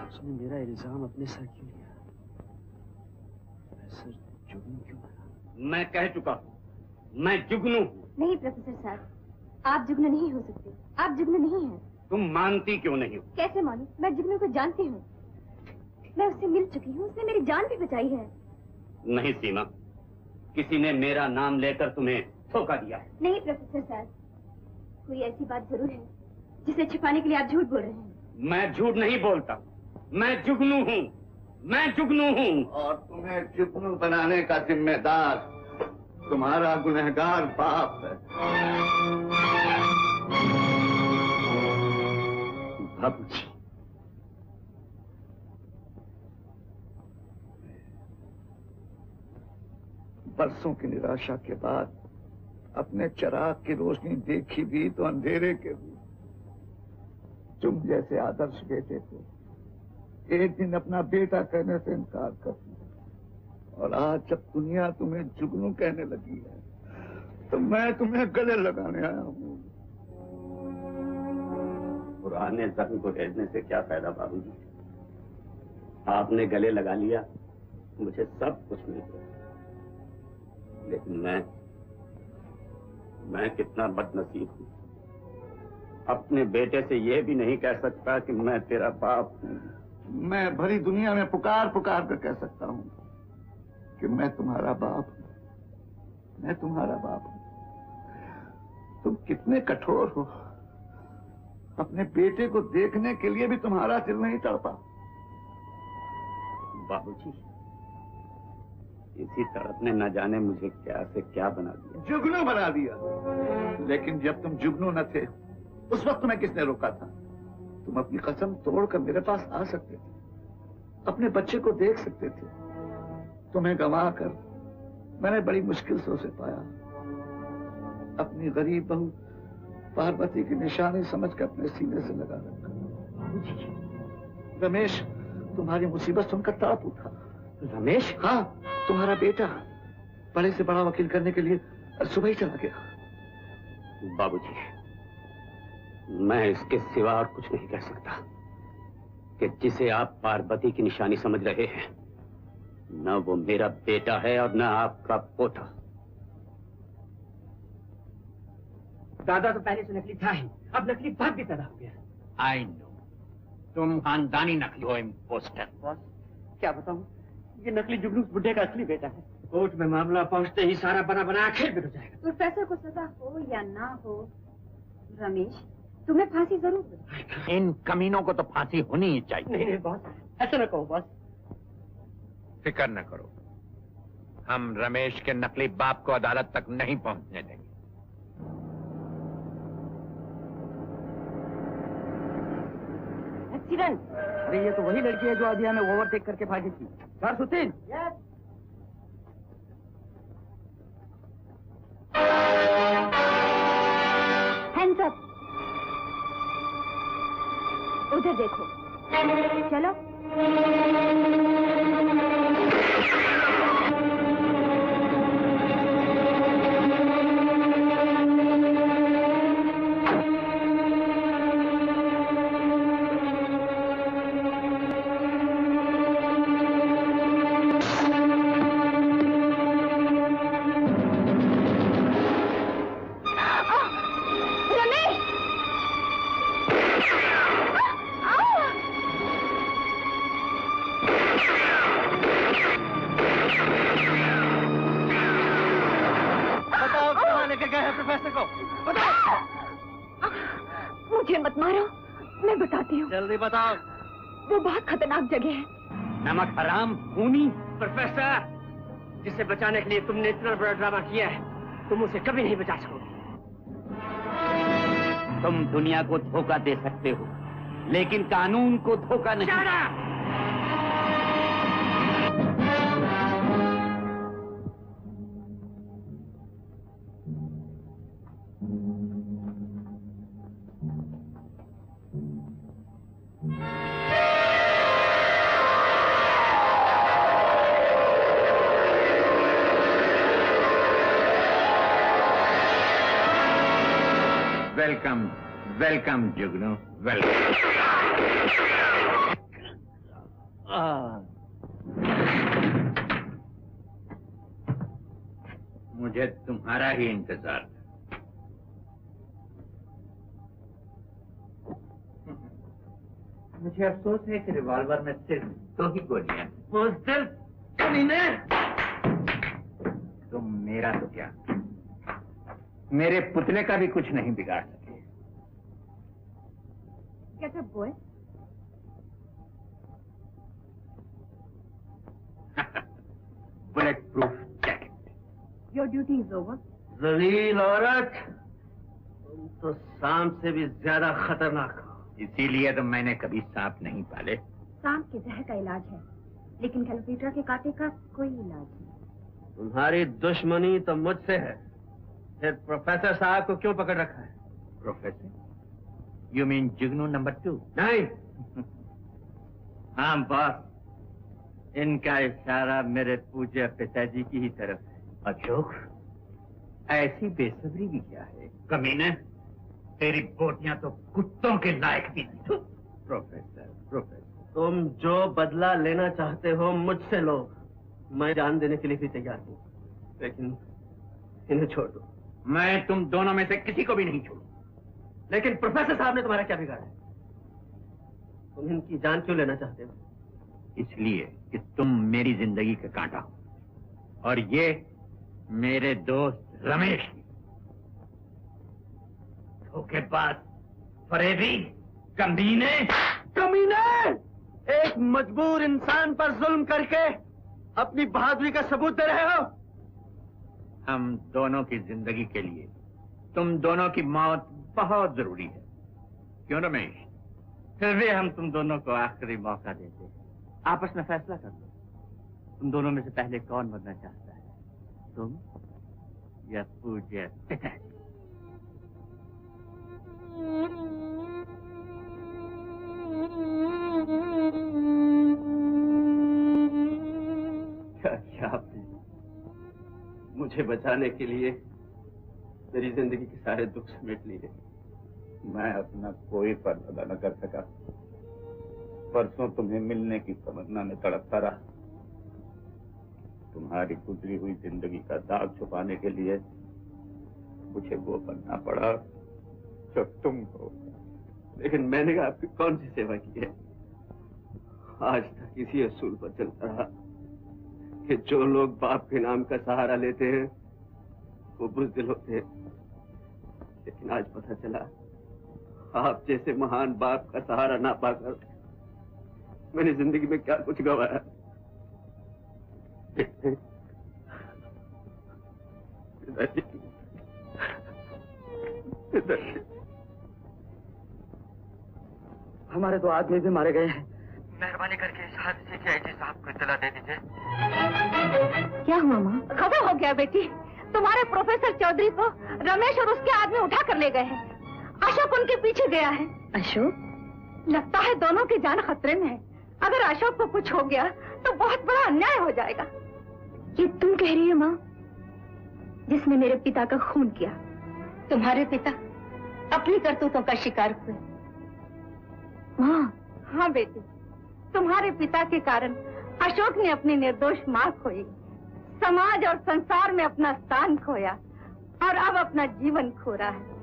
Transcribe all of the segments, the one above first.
उसने मेरा इल्जाम अपने सर क्यों लिया? प्रोफेसर जुगनू क्यों बना? मैं कह चुका हूँ, मैं जुगनू हूँ। नहीं प्रोफेसर साहब, आप जुगनू नहीं हो सकते। आप जुगनू नहीं हैं। तुम मानती क्यों नहीं हो? कैसे मानूं? मैं जुगनू को जानती हूँ। मैं उससे मिल चुकी हूँ, उसने मेरी जान भी बचाई है। नहीं सीमा, किसी ने मेरा नाम लेकर तुम्हें धोखा दिया है। नहीं प्रोफेसर साहब, कोई ऐसी बात जरूर है जिसे छिपाने के लिए आप झूठ बोल रहे हैं। मैं झूठ नहीं बोलता, मैं जुगनू हूँ, मैं जुगनू हूँ। और तुम्हें जुगनू बनाने का जिम्मेदार तुम्हारा गुनहगार बाप है। बाबूजी, बरसों की निराशा के बाद अपने चिराग की रोशनी देखी भी तो अंधेरे के भी। तुम जैसे आदर्श बेटे को एक दिन अपना बेटा कहने से इनकार कर दिया, और आज जब दुनिया तुम्हें जुगनू कहने लगी है तो मैं तुम्हें गले लगाने आया हूँ। पुराने जख्म को भेजने से क्या फायदा बाबूजी? आपने गले लगा लिया, मुझे सब कुछ मिल गया, लेकिन मैं कितना बदनसीब हूँ। अपने बेटे से यह भी नहीं कह सकता कि मैं तेरा बाप हूँ। मैं भरी दुनिया में पुकार पुकार कर कह सकता हूँ कि मैं तुम्हारा बाप हूँ, मैं तुम्हारा बाप हूँ। तुम कितने कठोर हो, अपने बेटे को देखने के लिए भी तुम्हारा दिल नहीं तड़पा। बाबूजी, इसी तरफ ने न जाने मुझे क्या से क्या बना दिया। जुगनू बना दिया। लेकिन जब तुम जुगनू न थे उस वक्त तुम्हें किसने रोका था? तुम अपनी कसम तोड़कर मेरे पास आ सकते थे, अपने बच्चे को देख सकते थे। तुम्हें गंवा कर मैंने बड़ी मुश्किल से उसे पाया। अपनी गरीब बहू पार्वती की निशानी समझकर अपने सीने से लगा रखा। रमेश तुम्हारी मुसीबत सुनकर तड़प उठा। रमेश? हाँ, तुम्हारा बेटा बड़े से बड़ा वकील करने के लिए सुबह ही चला गया। बाबूजी, मैं इसके सिवा और कुछ नहीं कह सकता कि जिसे आप पार्वती की निशानी समझ रहे हैं, न वो मेरा बेटा है और न आपका पोता। दादा तो पहले से नकली था ही, अब नकली बाप भी पैदा हो गया। आई नो, तुम खानदानी नकली हो, इम्पोस्टर। बॉस, क्या बताऊं, ये नकली जुगनू बुड्ढे का असली बेटा है। कोर्ट में मामला पहुंचते ही सारा बना बना आखिर में हो जाएगा। प्रोफेसर को सजा हो या ना हो, रमेश तुम्हें फांसी जरूर हो। इन कमीनों को तो फांसी होनी ही चाहिए। नहीं नहीं बॉस, ऐसा न कहो बॉस। फिक्र न करो, हम रमेश के नकली बाप को अदालत तक नहीं पहुंचने देंगे। एक्सीडेंट? अरे ये तो वही लड़की है जो अभी हमें ओवरटेक करके भागी थी। 403। Hands up. उधर देखो। चलो। मुझे मत मारो, मैं बताती हूँ। जल्दी बताओ। वो बहुत खतरनाक जगह है। नमक हराम खूनी। प्रोफेसर, जिसे बचाने के लिए तुमने इतना बड़ा ड्रामा किया है, तुम उसे कभी नहीं बचा सकोगे। तुम दुनिया को धोखा दे सकते हो, लेकिन कानून को धोखा नहीं। वेलकम वेलकम जुगनू, वेलकम। मुझे तुम्हारा ही इंतजार था। मुझे अफसोस है कि रिवॉल्वर में सिर्फ 2 ही गोलियां। बुज़दिल कमीने! तुम मेरा तो क्या, मेरे पुतले का भी कुछ नहीं बिगाड़ सके। Get up, boy. Bullet proof jacket. Your duty is over. जलील औरत, तुम तो सांप से भी ज्यादा खतरनाक हो। इसीलिए तो मैंने कभी सांप नहीं पाले। सांप के जहर का इलाज है, लेकिन कैलकुलेटर के कांटे का कोई इलाज नहीं। तुम्हारी दुश्मनी तो मुझसे है, फिर प्रोफेसर साहब को क्यों पकड़ रखा है? Professor? You mean Jugnu number 2? नहीं। हाँ बॉस, इनका इशारा मेरे पूज्य पिताजी की ही तरफ है। अशोक, ऐसी बेसब्री भी क्या है? कमीने, तेरी बोटियां तो कुत्तों के लायक भी नहीं। प्रोफेसर, तुम जो बदला लेना चाहते हो मुझसे लो, मैं जान देने के लिए भी तैयार हूँ, लेकिन इन्हें छोड़ दो। मैं तुम दोनों में से किसी को भी नहीं छोड़ू। लेकिन प्रोफेसर साहब ने तुम्हारा क्या बिगाड़ा है? तुम इनकी जान क्यों लेना चाहते हो? इसलिए कि तुम मेरी जिंदगी का कांटा हो, और ये मेरे दोस्त रमेश की। धोखेबाज, फरेबी, कमीने! एक मजबूर इंसान पर जुल्म करके अपनी बहादुरी का सबूत दे रहे हो? हम दोनों की जिंदगी के लिए तुम दोनों की मौत बहुत जरूरी है, क्यों रमेश? फिर भी हम तुम दोनों को आखिरी मौका देते हैं। आपस में फैसला कर लो, तुम दोनों में से पहले कौन मरना चाहता है, तुम या पूज्य पिताजी? क्या आपने मुझे बचाने के लिए मेरी जिंदगी के सारे दुख समेट लिए? मैं अपना कोई फर्ज अदा न कर सका। परसों तुम्हें मिलने की तमन्ना में तड़पता रहा। तुम्हारी गुजरी हुई जिंदगी का दाग छुपाने के लिए मुझे वो बनना पड़ा जो तुम हो। लेकिन मैंने आपकी कौन सी सेवा की है? आज तक इसी असूल पर चलता रहा कि जो लोग बाप के नाम का सहारा लेते हैं वो बुज़दिल होते हैं। लेकिन आज पता चला, आप जैसे महान बाप का सहारा ना पाकर मैंने जिंदगी में क्या कुछ गंवाया। हमारे 2 आदमी भी मारे गए हैं। मेहरबानी करके इस हादसे की आईजी साहब को इत्तला दे दीजिए। क्या हुआ माँ? खबर हो गया बेटी, तुम्हारे प्रोफेसर चौधरी को रमेश और उसके आदमी उठा कर ले गए हैं। अशोक उनके पीछे गया है। अशोक? लगता है दोनों की जान खतरे में है। अगर अशोक को कुछ हो गया तो बहुत बड़ा अन्याय हो जाएगा। ये तुम कह रही हो माँ, जिसने मेरे पिता का खून किया? तुम्हारे पिता अपनी करतूतों का शिकार हुए। माँ? हाँ बेटी, तुम्हारे पिता के कारण अशोक ने अपनी निर्दोष मां खोई, समाज और संसार में अपना स्थान खोया और अब अपना जीवन खो रहा है।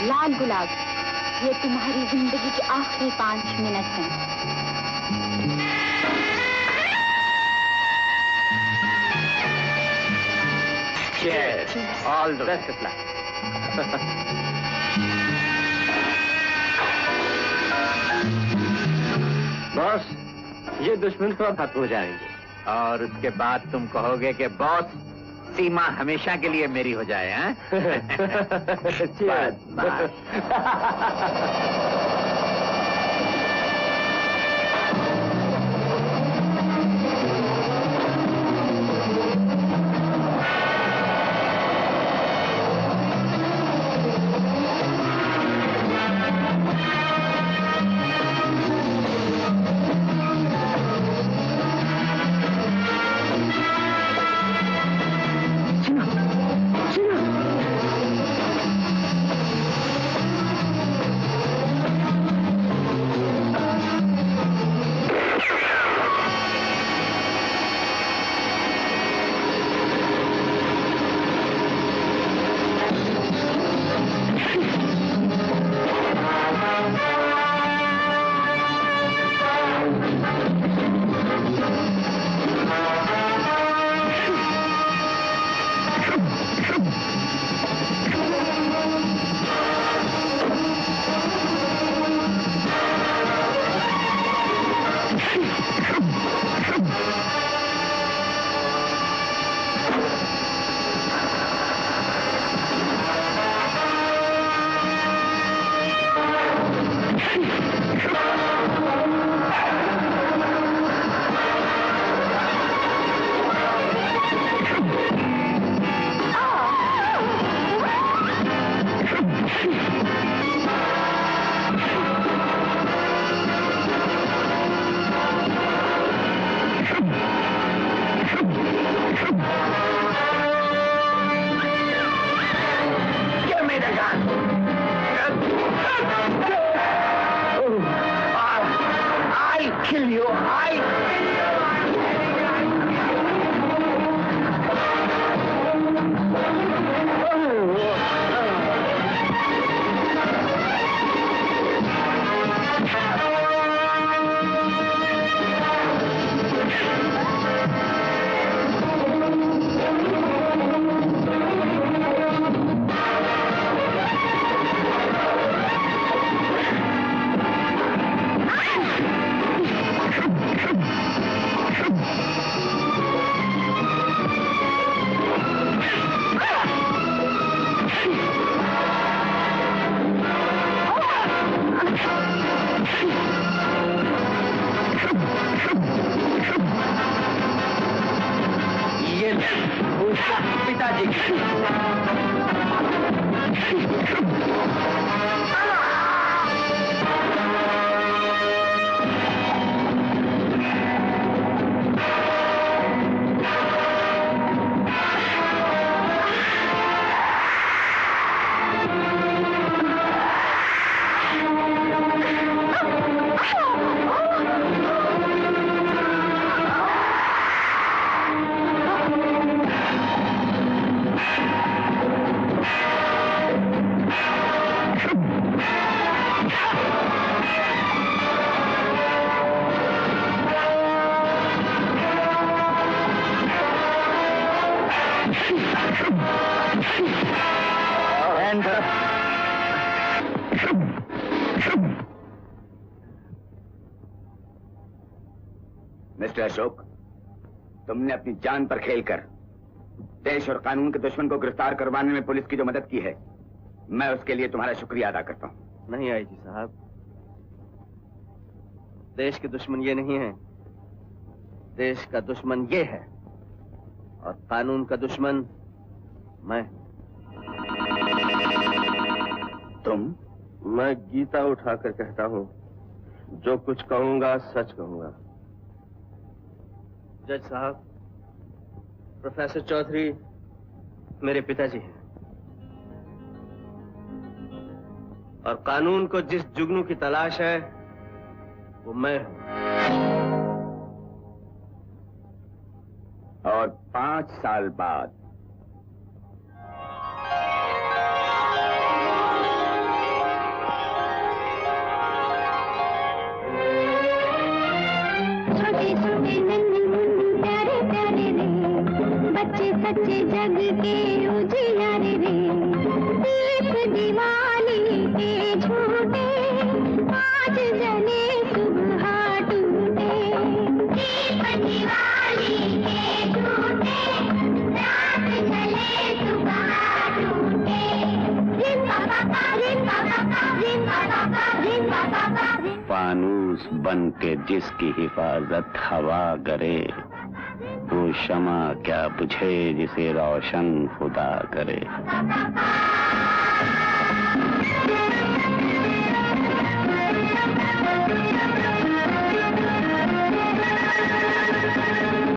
लाल गुलाब, ये तुम्हारी जिंदगी के आखिरी 5 मिनट हैं। Cheers. All the best of luck. Boss, ये दुश्मन तो अब खत्म हो जाएंगे। और उसके बाद तुम कहोगे कि बॉस, सीमा हमेशा के लिए मेरी हो जाए, हैं? Cheers. पिताजी की। मिस्टर अशोक, तुमने अपनी जान पर खेलकर देश और कानून के दुश्मन को गिरफ्तार करवाने में पुलिस की जो मदद की है, मैं उसके लिए तुम्हारा शुक्रिया अदा करता हूं। नहीं आईजी साहब, देश के दुश्मन ये नहीं है, देश का दुश्मन ये है और कानून का दुश्मन मैं। तुम? मैं गीता उठाकर कहता हूं, जो कुछ कहूंगा सच कहूंगा। जज साहब, प्रोफेसर चौधरी मेरे पिताजी हैं और कानून को जिस जुगनू की तलाश है वो मैं हूं। और 5 साल बाद सच्चे जग के उजियारे रे, दीप दिवाली के झूठे, आज जले सुबह टूटे। दीप दिवाली के झूठे, रात जले सुबह टूटे। रिम पापा रिम पापा रिम पापा रिम पापा। फानूस बन के जिसकी हिफाजत हवा करे, वो शमा क्या बुझे जिसे रोशन खुदा करे।